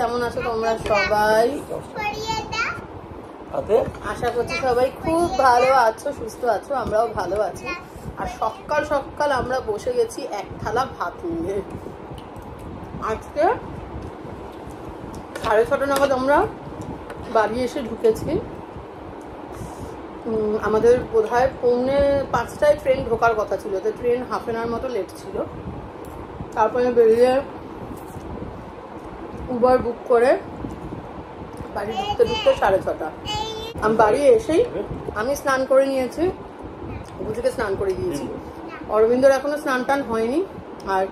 কেমন আছো তোমরা সবাই? আশা করছি সবাই খুব ভালো আছো, সুস্থ আছো, আমরাও ভালো আছি। আর সকাল সকাল আমরা বসে গেছি এক থালা ভাত নিয়ে। আজকে 6:30 নাগাদ আমরা বাড়ি এসে ঢুকেছি। আমাদের বোধহয় 4:45টায় ট্রেন ঢোকার কথা ছিল, তো ট্রেন হাফ অ্যান আওয়ার মতো লেট ছিল। তারপরে বেরিয়ে উবার বুক করে বাড়ি ঢুকতে 6:30। আমি বাড়ি এসেই আমি স্নান করে নিয়েছি, বুঝুকে স্নান করে দিয়েছি। অরবিন্দর এখনো স্নান টান হয়নি। আর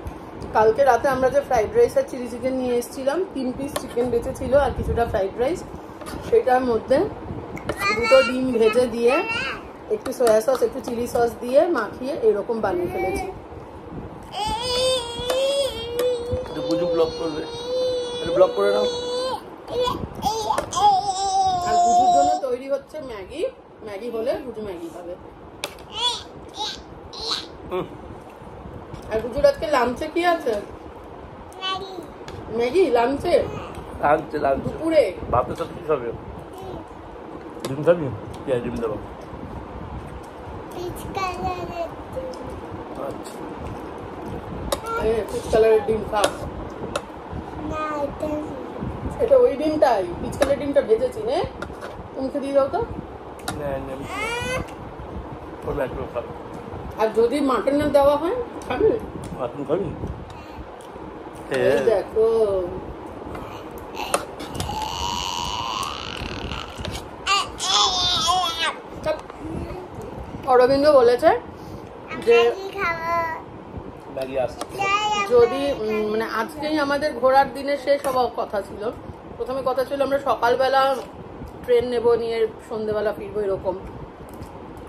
কালকে রাতে আমরা যে ফ্রাইড রাইস আর চিলি চিকেন নিয়ে এসেছিলাম, 3 পিস চিকেন বেঁচে ছিল আর কিছুটা ফ্রাইড রাইস, সেটার মধ্যে 2টো ডিম ভেজে দিয়ে একটু সয়া সস একটু চিলি সস দিয়ে মাখিয়ে এরকম বানিয়ে ফেলেছি। আর গুজুর জন্য তৈরি হচ্ছে ম্যাগি। ম্যাগি হলে গুজু ম্যাগি খাবে। আর গুজুর আজকে লাঞ্চে কি আছে? ম্যাগি লাঞ্চে? দুপুরে ভাতের সাথে কি খাবে? ডিম খাবি? পেঁয়াজ ডিম দেবো। আচ্ছা, পিচ কালারের ডিম খা। এটা ওই ডিমটাই, পিচ কালারের ডিমটা ভেজেছি নে, মুখে দিয়ে দাও তো। আর যদি মাটন দেওয়া হয় খাবি? মাটন খাবি? দেখো অরবিন্দ বলেছে যে যদি মানে আজকেই আমাদের ঘোরার দিনের শেষ হওয়ার কথা ছিল। প্রথমে কথা ছিল আমরা সকালবেলা ট্রেন নেব, নিয়ে সন্ধ্যেবেলা ফিরবো এরকম।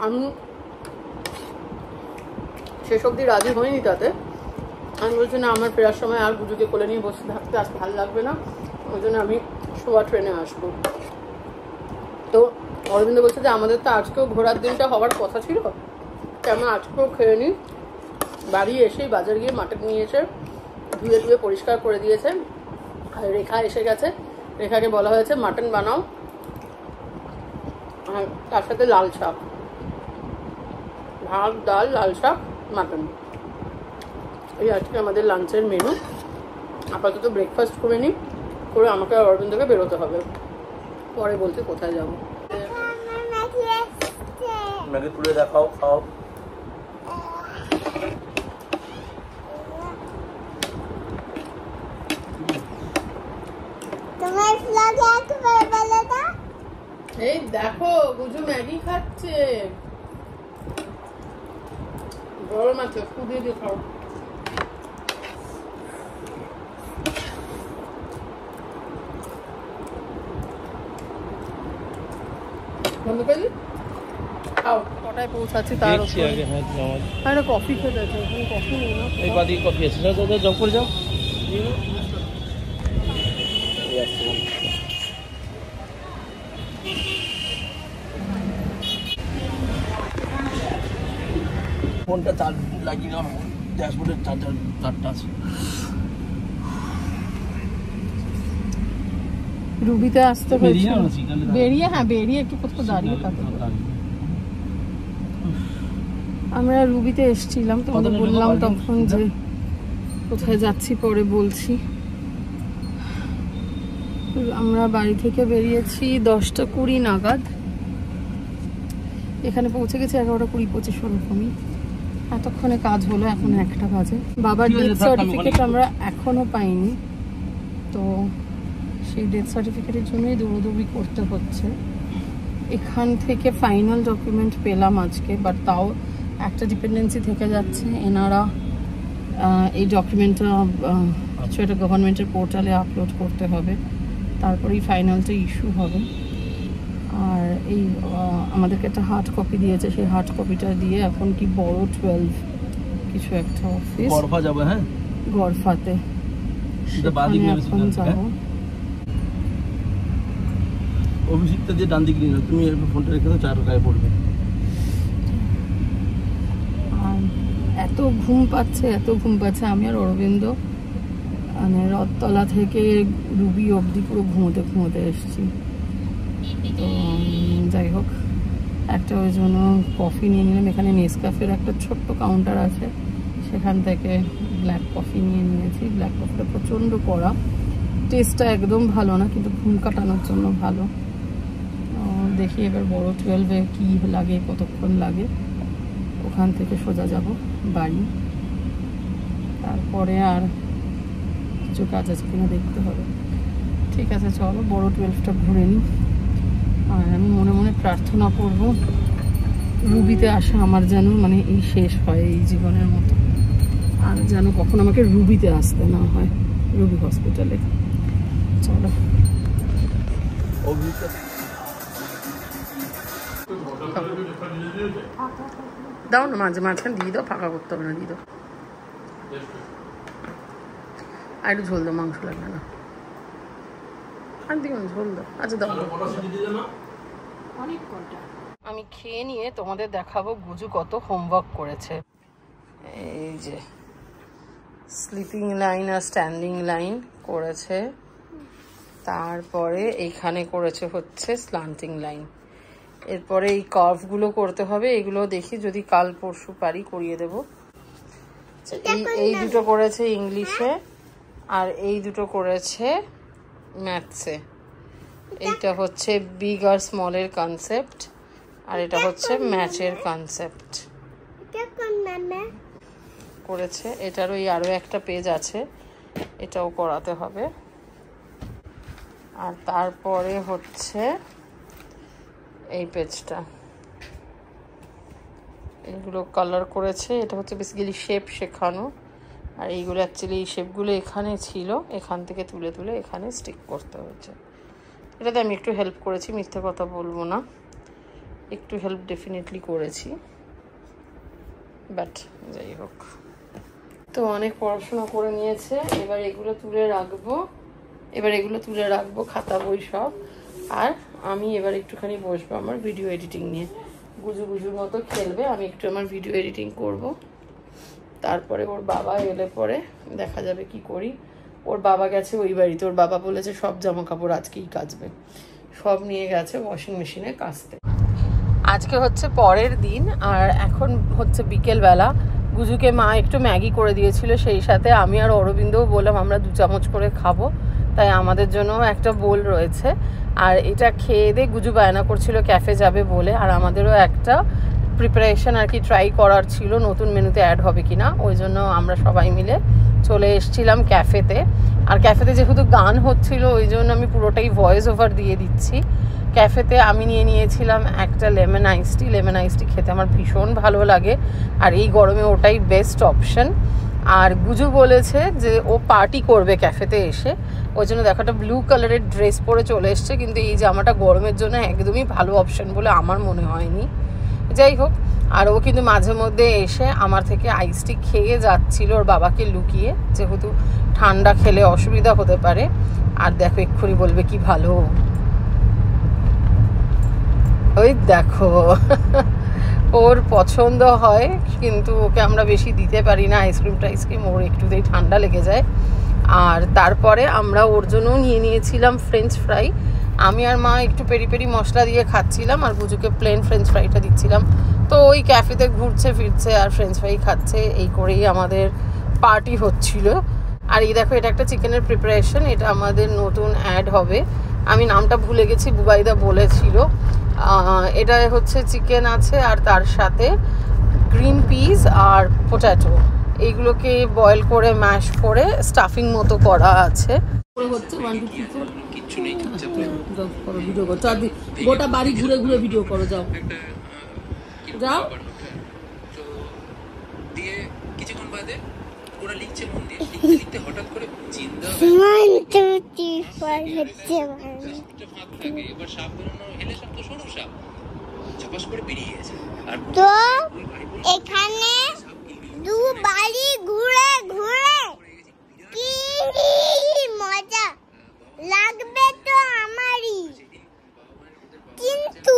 আমি শেষ অবধি রাজি হইনি তাতে। আমি বলছি না, আমার ফেরার সময় আর গুজুকে কোলে নিয়ে বসে থাকতে আজ ভালো লাগবে না, ওই জন্য আমি শোয়া ট্রেনে আসবো। তো অরবিন্দ বলছে যে আমাদের তো আজকেও ঘোরার দিনটা হওয়ার কথা ছিল, তেমন আজকেও খেয়ে নিই। বাড়ি এসেই বাজার গিয়ে মাটন নিয়ে এসে ধুয়ে পরিষ্কার করে দিয়েছে। আর রেখা এসে গেছে, রেখাকে বলা হয়েছে মাটন বানাও, আর তার সাথে লাল শাক, ভাত ডাল লাল শাক মাটন। এই আজকে আমাদের লাঞ্চের মেনু। আপাতত ব্রেকফাস্ট করে নিই, করে আমাকে আর অরবিন্দকে বেরোতে হবে। পরে বলতে কোথায় যাবো। ম্যাগি তুলে দেখাও, খাও। এই দেখো গুজু ম্যাগি খাচ্ছে, গরম আছে, খুদিয়ে দিয়ে খাও। বন্ধ করে দিই, খাও। কটায় পৌঁছাচ্ছি তার উপরে কফি খেতে আছে, ওখানে কফি নেই না। এই বাদিকে কফি আছে, যাও যাও যাও করে যাও। ফোনটা চার্জ লাগিয়ে নাও, ড্যাশবোর্ডের চার্জটা আছে। রুবিতে আসতে হয়েছে বেরিয়ে, হ্যাঁ বেরিয়ে একটু কোথাও দাঁড়িয়ে থাকতে। আমরা রুবিতে এসেছিলাম, তোমাদের বললাম তখন যে কোথায় যাচ্ছি পরে বলছি। আমরা বাড়ি থেকে বেরিয়েছি 10:20 নাগাদ, এখানে পৌঁছে গেছি 11:20-25 ওরকমই। এতক্ষণে কাজ হলো, এখন 1টা বাজে। বাবার ডেথ সার্টিফিকেট আমরা এখনো পাইনি, তো সেই ডেথ সার্টিফিকেটের জন্যই দৌড়দৌড়ি করতে হচ্ছে। এখান থেকে ফাইনাল ডকুমেন্ট পেলাম আজকে, বাট তাও একটা ডিপেন্ডেন্সি থেকে যাচ্ছে। এনারা এই ডকুমেন্টটা কিছু একটা গভর্নমেন্টের পোর্টালে আপলোড করতে হবে, তারপরেই ফাইনালটা ইস্যু হবে। আর এই আমাদেরকে একটা হার্ড কপি দিয়েছে, সেই হার্ড কপিটা দিয়ে এখন কি বড় 12 কিছু একটা অফিস গড়ফা যাবে। হ্যাঁ, গড়ফাতে এখন যাবো। অভিষেকটা দিয়ে ডান দিকে নিয়ে তুমি ফোনটা রেখে দাও, 4 টাকায় পড়বে। আর এত ঘুম পাচ্ছে, এত ঘুম পাচ্ছে। আমি আর অরবিন্দ মানে রথতলা থেকে রুবি অবধি পুরো ঘুমোতে ঘুমোতে এসেছি। তো যাই হোক, একটা ওই জন্য কফি নিয়ে নিলাম। এখানে নেসক্যাফের একটা ছোট্ট কাউন্টার আছে, সেখান থেকে ব্ল্যাক কফি নিয়ে নিয়েছি। ব্ল্যাক কফিটা প্রচণ্ড কড়া, টেস্টটা একদম ভালো না, কিন্তু ঘুম কাটানোর জন্য ভালো। দেখি এবার বড় 12-এ কী লাগে, কতক্ষণ লাগে। ওখান থেকে সোজা যাব বাড়ি। তারপরে আর কিছু কাজ আছে কিনা দেখতে হবে। ঠিক আছে, চলো বড় 12টা ঘুরে নিই। আর আমি মনে মনে প্রার্থনা করব রুবিতে আসা আমার যেন মানে এই শেষ হয় এই জীবনের মতো, আর যেন কখন আমাকে রুবিতে আসতে না হয়, রুবি হসপিটালে। চলো দাও না, মাঝে মাঝখানে দিয়ে দাও, ফাঁকা করতে হবে না, দিয়ে দাও। আর একটু ঝোল দাও, মাংস লাগবে না। আর দিও না, ঝোল দাও। আচ্ছা দাও। আমি খেয়ে নিয়ে তোমাদের দেখাবো গুজু কত হোমওয়ার্ক করেছে। এই যে স্লিপিং লাইন আর স্ট্যান্ডিং লাইন করেছে, তারপরে এইখানে করেছে হচ্ছে স্ল্যান্টিং লাইন। এরপরে এই কার্ভগুলো করতে হবে, এগুলো দেখি যদি কাল পরশু পারি করিয়ে দেব। এই দুটো করেছে ইংলিশে, আর এই দুটো করেছে ম্যাথসে। এইটা হচ্ছে বিগ আর স্মলের কনসেপ্ট, আর এটা হচ্ছে ম্যাচের কনসেপ্ট করেছে। এটারও আরও একটা পেজ আছে, এটাও করাতে হবে। আর তারপরে হচ্ছে এই পেজটা, এইগুলো কালার করেছে। এটা হচ্ছে বেসিক্যালি শেপ শেখানো, আর এইগুলো অ্যাকচুয়ালি এই শেপগুলো এখানে ছিল, এখান থেকে তুলে তুলে এখানে স্টিক করতে হয়েছে। এটাতে আমি একটু হেল্প করেছি, মিথ্যে কথা বলবো না, একটু হেল্প ডেফিনেটলি করেছি। বাট যাই হোক, তো অনেক পড়াশোনা করে নিয়েছে। এবার এগুলো তুলে রাখবো, খাতা বই সব। আর আমি এবার একটুখানি বসবো আমার ভিডিও এডিটিং নিয়ে। গুজুর মতো খেলবে, আমি একটু আমার ভিডিও এডিটিং করব। তারপরে ওর বাবা এলে পরে দেখা যাবে কি করি। ওর বাবা গেছে ওই বাড়িতে, ওর বাবা বলেছে সব জামা কাপড় আজকেই কাচবে, সব নিয়ে গেছে ওয়াশিং মেশিনে কাচতে। আজকে হচ্ছে পরের দিন, আর এখন হচ্ছে বিকেলবেলা। গুজুকে মা একটু ম্যাগি করে দিয়েছিল, সেই সাথে আমি আর অরবিন্দও বললাম আমরা 2 চামচ করে খাবো, তাই আমাদের জন্য একটা বোল রয়েছে। আর এটা খেয়ে দিয়ে গুজু বায়না করছিল ক্যাফে যাবে বলে, আর আমাদেরও একটা প্রিপারেশন আর কি ট্রাই করার ছিল নতুন মেনুতে অ্যাড হবে কিনা। ওই জন্য আমরা সবাই মিলে চলে এসেছিলাম ক্যাফেতে। আর ক্যাফেতে যেহেতু গান হচ্ছিল, ওই জন্য আমি পুরোটাই ভয়েস ওভার দিয়ে দিচ্ছি। ক্যাফেতে আমি নিয়েছিলাম একটা লেমন আইস টি খেতে আমার ভীষণ ভালো লাগে, আর এই গরমে ওটাই বেস্ট অপশন। আর গুজু বলেছে যে ও পার্টি করবে ক্যাফেতে এসে, ওই জন্য দেখো একটা ব্লু কালারের ড্রেস পরে চলে এসছে, কিন্তু এই জামাটা গরমের জন্য একদমই ভালো অপশন বলে আমার মনে হয়নি। যাই হোক, আর ও কিন্তু মাঝে মধ্যে এসে আমার থেকে আইসটি খেয়ে যাচ্ছিল ওর বাবাকে লুকিয়ে, যেহেতু ঠান্ডা খেলে অসুবিধা হতে পারে। আর দেখো এক্ষুনি বলবে কি ভালো, ওই দেখো ওর পছন্দ হয়, কিন্তু ওকে আমরা বেশি দিতে পারি না আইসক্রিম, ওর একটুতেই ঠান্ডা লেগে যায়। আর তারপরে আমরা ওর জন্য নিয়েছিলাম ফ্রেঞ্চ ফ্রাই। আমি আর মা একটু পেরি মশলা দিয়ে খাচ্ছিলাম, আর গুজুকে প্লেন ফ্রেঞ্চ ফ্রাইটা দিচ্ছিলাম। তো ওই ক্যাফেতে ঘুরছে ফিরছে আর ফ্রেঞ্চ ফ্রাই খাচ্ছে, এই করেই আমাদের পার্টি হচ্ছিল। আর এই দেখো, এটা একটা চিকেনের প্রিপারেশন, এটা আমাদের নতুন অ্যাড হবে। আমি নামটা ভুলে গেছি, বুবাইদা বলেছিল। এটা হচ্ছে চিকেন আছে, আর তার সাথে গ্রিন পিস আর পোট্যাটো, এইগুলোকে বয়েল করে ম্যাশ করে স্টাফিং মতো করা আছে। কিচ্ছু নেই, ভিডিও করো, গোটা বাড়ি ঘুরে ঘুরে ভিডিও করো, যাও যাও। দিয়ে কিছুক্ষণ বাদে ওরা লিখছে মন দিয়ে, লিখতে হঠাৎ করে জিন্দা এবার সাপ বেরোনো হেলে সাপ তো সরু সাপ ঝাপাস করে বেরিয়ে গেছে। আর তো এখানে 2 বাড়ি ঘুরে ঘুরে কি মজা লাগবে তো আমারই, কিন্তু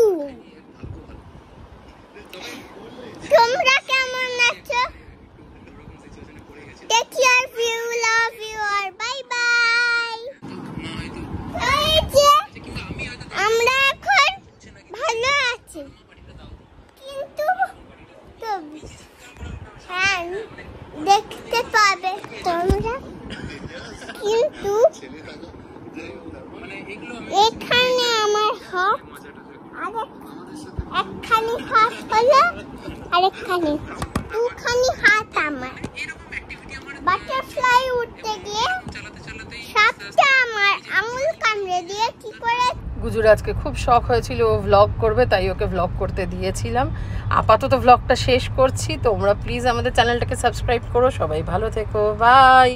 তোমরা কেমন আছো? Take care, love you, or bye. দেখতে পাবে তোমরা, কিন্তু এখানে আমার হাত একখানি হাত হলো, আরেকখানি দুখানি হাত আমার। বাটারফ্লাই উঠতে গিয়ে সাপটা আমার আঙুল কামড়ে দিয়ে কি করে। গুজুর আজকে খুব শখ হয়েছিল ও ভ্লগ করবে, তাই ওকে ভ্লগ করতে দিয়েছিলাম। আপাতত ভ্লগটা শেষ করছি। তোমরা প্লিজ আমাদের চ্যানেলটাকে সাবস্ক্রাইব করো। সবাই ভালো থেকো, বাই।